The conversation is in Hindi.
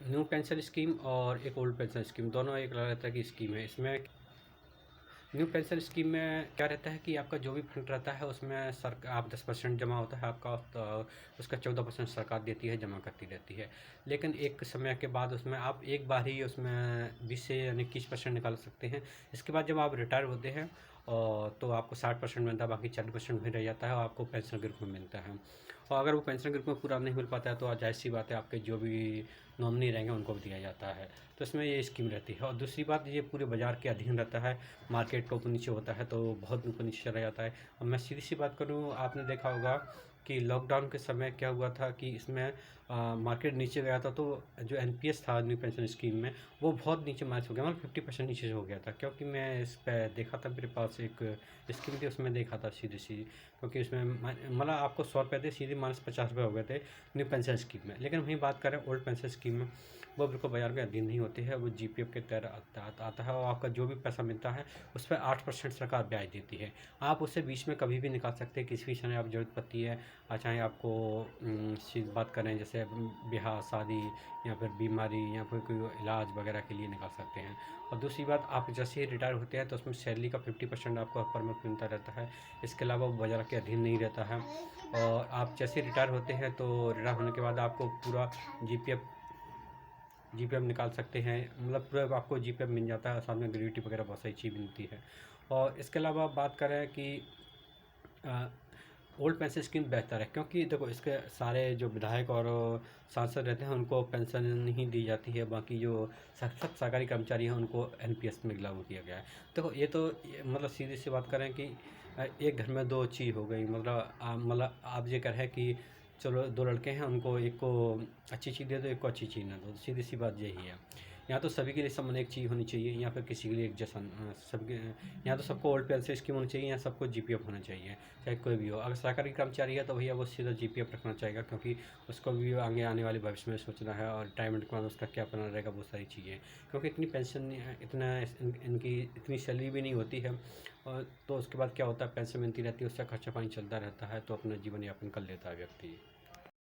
न्यू पेंशन स्कीम और एक ओल्ड पेंशन स्कीम, दोनों एक अलग तरह की स्कीम है। इसमें न्यू पेंशन स्कीम में क्या रहता है कि आपका जो भी फंड रहता है उसमें आप 10% जमा होता है आपका, तो उसका 14% सरकार देती है, जमा करती रहती है। लेकिन एक समय के बाद उसमें आप एक बार ही उसमें 20 से यानी 21% निकाल सकते हैं। इसके बाद जब आप रिटायर होते हैं और तो आपको 60% मिलता है, बाकी 40% वहीं रह जाता है और आपको पेंशन के रूप में मिलता है। और अगर वो पेंशन के रूप में पूरा नहीं मिल पाता है तो जाहिर सी बात है आपके जो भी नॉमिनी रहेंगे उनको भी दिया जाता है। तो इसमें ये स्कीम रहती है। और दूसरी बात, ये पूरे बाज़ार के अधीन रहता है, मार्केट का ऊपर नीचे होता है तो बहुत ऊपर नीचे चला जाता है। और मैं सीधी सी बात करूँ, आपने देखा होगा कि लॉकडाउन के समय क्या हुआ था कि इसमें मार्केट नीचे गया था, तो जो एनपीएस था न्यू पेंशन स्कीम में, वो बहुत नीचे माइनस हो गया, मतलब 50% नीचे हो गया था। क्योंकि मैं इस पर देखा था, मेरे पास एक स्कीम थी उसमें देखा था सीधी सी, क्योंकि उसमें मतलब आपको 100 रुपये थे, सीधे -50 रुपये हो गए थे न्यू पेंशन स्कीम में। लेकिन वहीं बात करें ओल्ड पेंशन स्कीम में, वो बिल्कुल बाजार के अधीन नहीं होती है, वो जीपीएफ के तहत आता है और आपका जो भी पैसा मिलता है उस पर 8% सरकार ब्याज देती है। आप उससे बीच में कभी भी निकाल सकते हैं, किसी भी समय आप जरूरत पड़ती है। चाहे आपको बात करें जैसे ब्याह शादी या फिर बीमारी या फिर कोई इलाज वगैरह के लिए निकाल सकते हैं। और दूसरी बात, आप जैसे ही रिटायर होते हैं तो उसमें सैलरी का 50% आपको पर मंथ मिलता रहता है। इसके अलावा वो बाजार के अधीन नहीं रहता है। और आप जैसे रिटायर होते हैं तो रिटायर होने के बाद आपको पूरा जीपीएफ निकाल सकते हैं, मतलब पूरा आपको जीपीएफ मिल जाता है, साथ में ग्रेविटी वगैरह बहुत सारी चीज़ मिलती है। और इसके अलावा बात करें कि ओल्ड पेंशन स्कीम बेहतर है, क्योंकि देखो इसके सारे जो विधायक और सांसद रहते हैं उनको पेंशन नहीं दी जाती है, बाकी जो सब सरकारी कर्मचारी हैं उनको एनपीएस में लागू किया गया है। देखो ये तो मतलब सीधी सी बात करें कि एक घर में दो चीज़ हो गई, मतलब आप ये कह रहे हैं कि चलो दो लड़के हैं, उनको एक को अच्छी चीज़ दे दो, एक को अच्छी चीज़ ना दो, सीधी सी बात यही है। यहाँ तो सभी के लिए समान एक चीज़ होनी चाहिए, या फिर किसी के लिए एक जैसा सबके, यहाँ तो सबको ओल्ड पेंशन स्कीम होनी चाहिए, या सबको जीपीएफ होना चाहिए, चाहे कोई भी हो। अगर सरकारी कर्मचारी है तो भैया वो सीधा जीपीएफ रखना चाहेगा, क्योंकि उसको भी आगे आने वाले भविष्य में सोचना है और रिटायरमेंट के बाद उसका क्या प्लान रहेगा, बहुत सारी चीज़ें। क्योंकि इतनी पेंशन, इतना इनकी इतनी सैलरी भी नहीं होती है, और तो उसके बाद क्या होता है, पेंशन मिलती रहती है, उससे खर्चा पानी चलता रहता है, तो अपना जीवन यापन कर लेता है व्यक्ति।